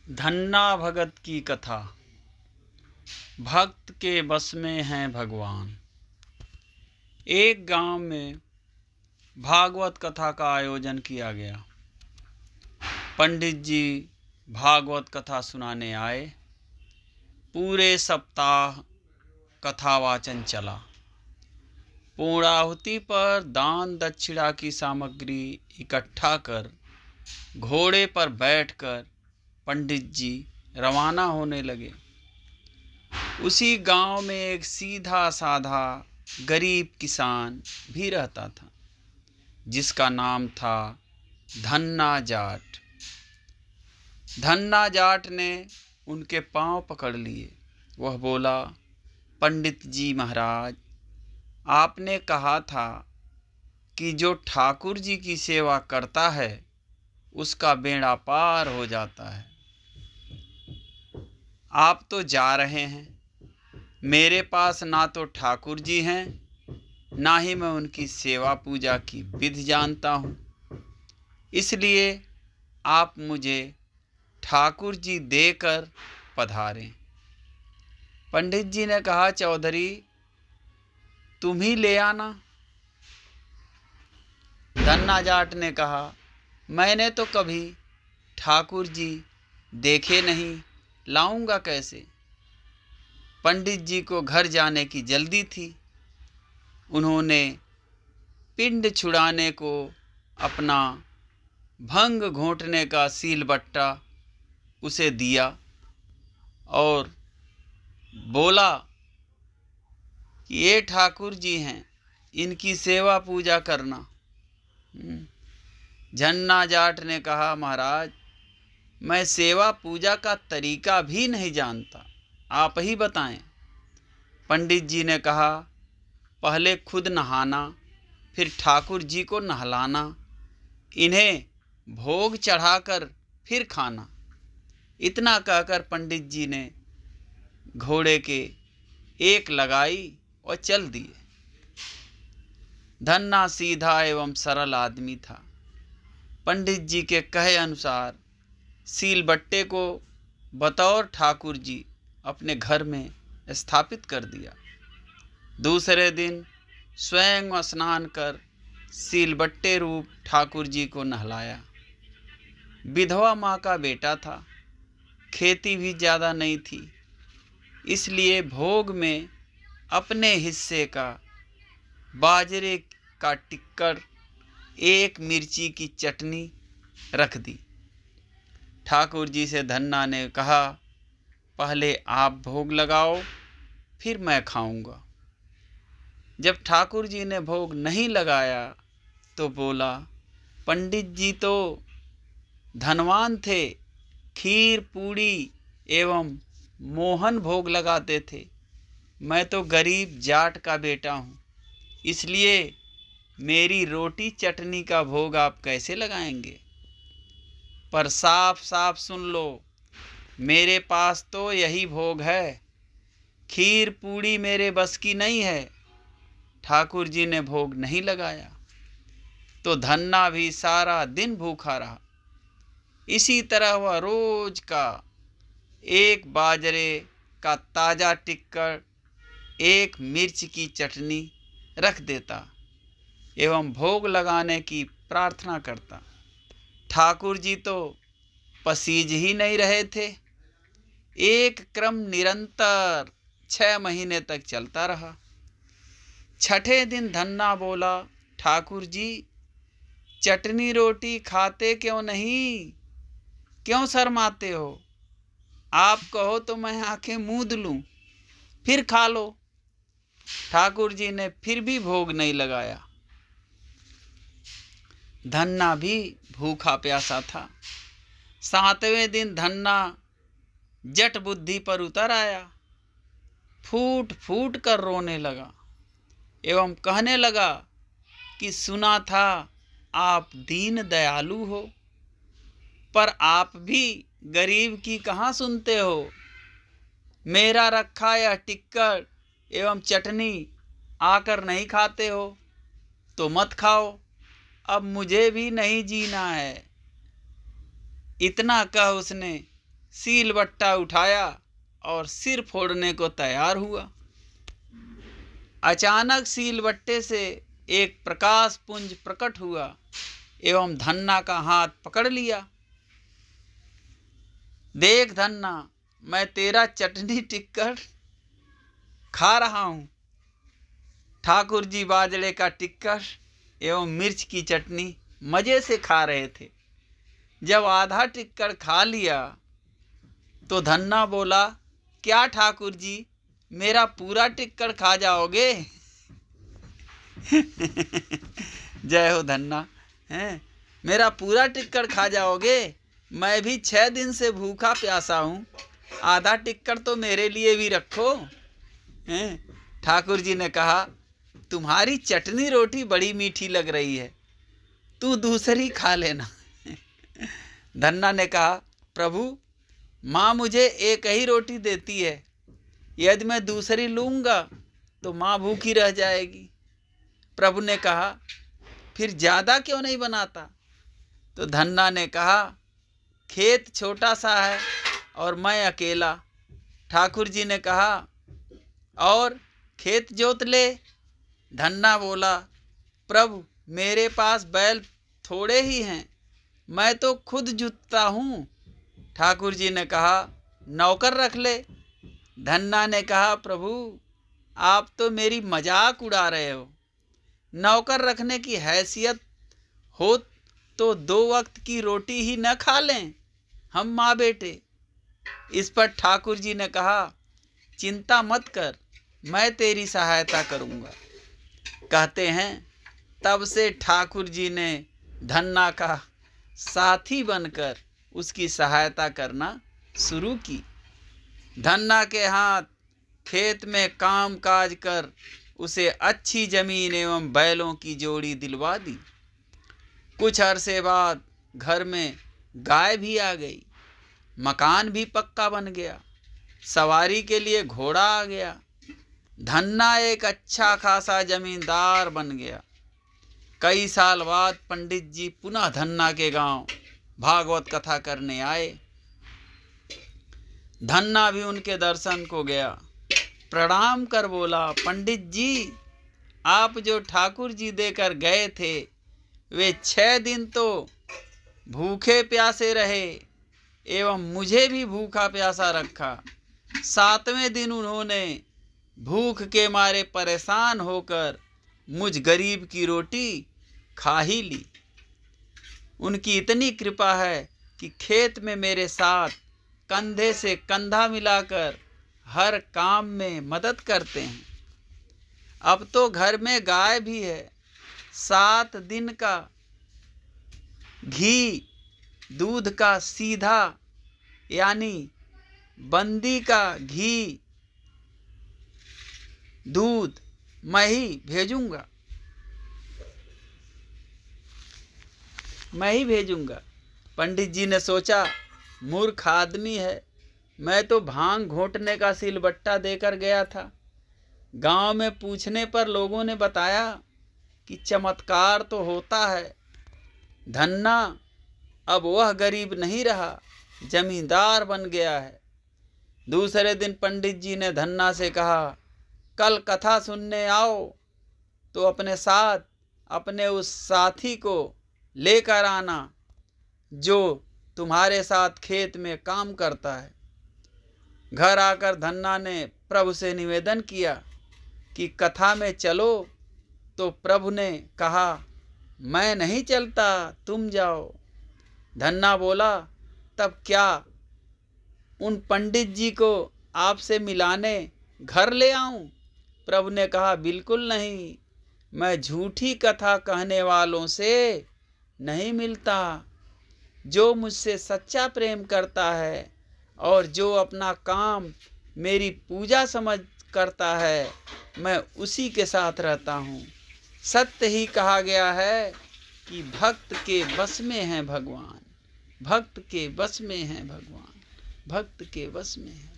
धन्ना भगत की कथा। भक्त के बस में हैं भगवान। एक गांव में भागवत कथा का आयोजन किया गया। पंडित जी भागवत कथा सुनाने आए। पूरे सप्ताह कथावाचन चला। पूर्णाहुति पर दान दक्षिणा की सामग्री इकट्ठा कर घोड़े पर बैठकर पंडित जी रवाना होने लगे। उसी गांव में एक सीधा साधा गरीब किसान भी रहता था, जिसका नाम था धन्ना जाट। धन्ना जाट ने उनके पांव पकड़ लिए। वह बोला, पंडित जी महाराज, आपने कहा था कि जो ठाकुर जी की सेवा करता है उसका बेड़ा पार हो जाता है। आप तो जा रहे हैं। मेरे पास ना तो ठाकुर जी हैं, ना ही मैं उनकी सेवा पूजा की विधि जानता हूँ। इसलिए आप मुझे ठाकुर जी देकर पधारें। पंडित जी ने कहा, चौधरी तुम ही ले आना। धन्ना जाट ने कहा, मैंने तो कभी ठाकुर जी देखे नहीं, लाऊंगा कैसे। पंडित जी को घर जाने की जल्दी थी। उन्होंने पिंड छुड़ाने को अपना भंग घोंटने का सीलबट्टा उसे दिया और बोला कि ये ठाकुर जी हैं, इनकी सेवा पूजा करना। धन्ना जाट ने कहा, महाराज मैं सेवा पूजा का तरीका भी नहीं जानता, आप ही बताएं। पंडित जी ने कहा, पहले खुद नहाना, फिर ठाकुर जी को नहलाना, इन्हें भोग चढ़ाकर फिर खाना। इतना कहकर पंडित जी ने घोड़े के एक लगाई और चल दिए। धन्ना सीधा एवं सरल आदमी था। पंडित जी के कहे अनुसार सीलबट्टे को बतौर ठाकुर जी अपने घर में स्थापित कर दिया। दूसरे दिन स्वयं स्नान कर सीलबट्टे रूप ठाकुर जी को नहलाया। विधवा माँ का बेटा था, खेती भी ज़्यादा नहीं थी, इसलिए भोग में अपने हिस्से का बाजरे का टिक्कर, एक मिर्ची की चटनी रख दी। ठाकुर जी से धन्ना ने कहा, पहले आप भोग लगाओ, फिर मैं खाऊंगा। जब ठाकुर जी ने भोग नहीं लगाया तो बोला, पंडित जी तो धनवान थे, खीर पूड़ी एवं मोहन भोग लगाते थे। मैं तो गरीब जाट का बेटा हूँ, इसलिए मेरी रोटी चटनी का भोग आप कैसे लगाएंगे। पर साफ साफ सुन लो, मेरे पास तो यही भोग है, खीर पूड़ी मेरे बस की नहीं है। ठाकुर जी ने भोग नहीं लगाया तो धन्ना भी सारा दिन भूखा रहा। इसी तरह वह रोज का एक बाजरे का ताज़ा टिक्कर, एक मिर्च की चटनी रख देता एवं भोग लगाने की प्रार्थना करता। ठाकुर जी तो पसीज ही नहीं रहे थे। एक क्रम निरंतर 6 महीने तक चलता रहा। छठे दिन धन्ना बोला, ठाकुर जी चटनी रोटी खाते क्यों नहीं, क्यों शर्माते हो। आप कहो तो मैं आंखें मूंद लूं, फिर खा लो। ठाकुर जी ने फिर भी भोग नहीं लगाया। धन्ना भी भूखा प्यासा था। 7वें दिन धन्ना जट बुद्धि पर उतर आया। फूट फूट कर रोने लगा एवं कहने लगा कि सुना था आप दीन दयालु हो, पर आप भी गरीब की कहाँ सुनते हो। मेरा रखा यह टिक्कर एवं चटनी आकर नहीं खाते हो तो मत खाओ, अब मुझे भी नहीं जीना है। इतना कह उसने सील बट्टा उठाया और सिर फोड़ने को तैयार हुआ। अचानक सील बट्टे से एक प्रकाश पुंज प्रकट हुआ एवं धन्ना का हाथ पकड़ लिया। देख धन्ना, मैं तेरा चटनी टिक्कर खा रहा हूँ। ठाकुर जी बाजरे का टिक्कर एवं मिर्च की चटनी मज़े से खा रहे थे। जब आधा टिक्कर खा लिया तो धन्ना बोला, क्या ठाकुर जी, मेरा पूरा टिक्कर खा जाओगे? जय हो धन्ना, हैं, मेरा पूरा टिक्कर खा जाओगे? मैं भी 6 दिन से भूखा प्यासा हूँ, आधा टिक्कर तो मेरे लिए भी रखो। ठाकुर जी ने कहा, तुम्हारी चटनी रोटी बड़ी मीठी लग रही है, तू दूसरी खा लेना। धन्ना ने कहा, प्रभु, माँ मुझे एक ही रोटी देती है, यदि मैं दूसरी लूँगा तो माँ भूखी रह जाएगी। प्रभु ने कहा, फिर ज़्यादा क्यों नहीं बनाता? तो धन्ना ने कहा, खेत छोटा सा है और मैं अकेला। ठाकुर जी ने कहा, और खेत जोत ले। धन्ना बोला, प्रभु, मेरे पास बैल थोड़े ही हैं, मैं तो खुद जुतता हूँ। ठाकुर जी ने कहा, नौकर रख ले। धन्ना ने कहा, प्रभु, आप तो मेरी मजाक उड़ा रहे हो। नौकर रखने की हैसियत हो तो 2 वक्त की रोटी ही न खा लें हम माँ बेटे। इस पर ठाकुर जी ने कहा, चिंता मत कर, मैं तेरी सहायता करूँगा। कहते हैं तब से ठाकुर जी ने धन्ना का साथी बनकर उसकी सहायता करना शुरू की। धन्ना के हाथ खेत में काम काज कर उसे अच्छी जमीन एवं बैलों की जोड़ी दिलवा दी। कुछ अरसे बाद घर में गाय भी आ गई, मकान भी पक्का बन गया, सवारी के लिए घोड़ा आ गया। धन्ना एक अच्छा खासा जमींदार बन गया। कई साल बाद पंडित जी पुनः धन्ना के गांव भागवत कथा करने आए। धन्ना भी उनके दर्शन को गया। प्रणाम कर बोला, पंडित जी, आप जो ठाकुर जी देकर गए थे वे 6 दिन तो भूखे प्यासे रहे एवं मुझे भी भूखा प्यासा रखा। 7वें दिन उन्होंने भूख के मारे परेशान होकर मुझ गरीब की रोटी खा ही ली। उनकी इतनी कृपा है कि खेत में मेरे साथ कंधे से कंधा मिलाकर हर काम में मदद करते हैं। अब तो घर में गाय भी है। 7 दिन का घी दूध का सीधा यानी बंदी का घी दूध मैं ही भेजूंगा। पंडित जी ने सोचा, मूर्ख आदमी है, मैं तो भांग घोंटने का सिलबट्टा देकर गया था। गांव में पूछने पर लोगों ने बताया कि चमत्कार तो होता है। धन्ना अब वह गरीब नहीं रहा, जमींदार बन गया है। दूसरे दिन पंडित जी ने धन्ना से कहा, कल कथा सुनने आओ तो अपने साथ अपने उस साथी को लेकर आना जो तुम्हारे साथ खेत में काम करता है। घर आकर धन्ना ने प्रभु से निवेदन किया कि कथा में चलो, तो प्रभु ने कहा, मैं नहीं चलता, तुम जाओ। धन्ना बोला, तब क्या उन पंडित जी को आपसे मिलाने घर ले आऊं? प्रभु ने कहा, बिल्कुल नहीं, मैं झूठी कथा कहने वालों से नहीं मिलता। जो मुझसे सच्चा प्रेम करता है और जो अपना काम मेरी पूजा समझ करता है, मैं उसी के साथ रहता हूँ। सत्य ही कहा गया है कि भक्त के बस में है भगवान, भक्त के बस में है भगवान, भक्त के बस में है।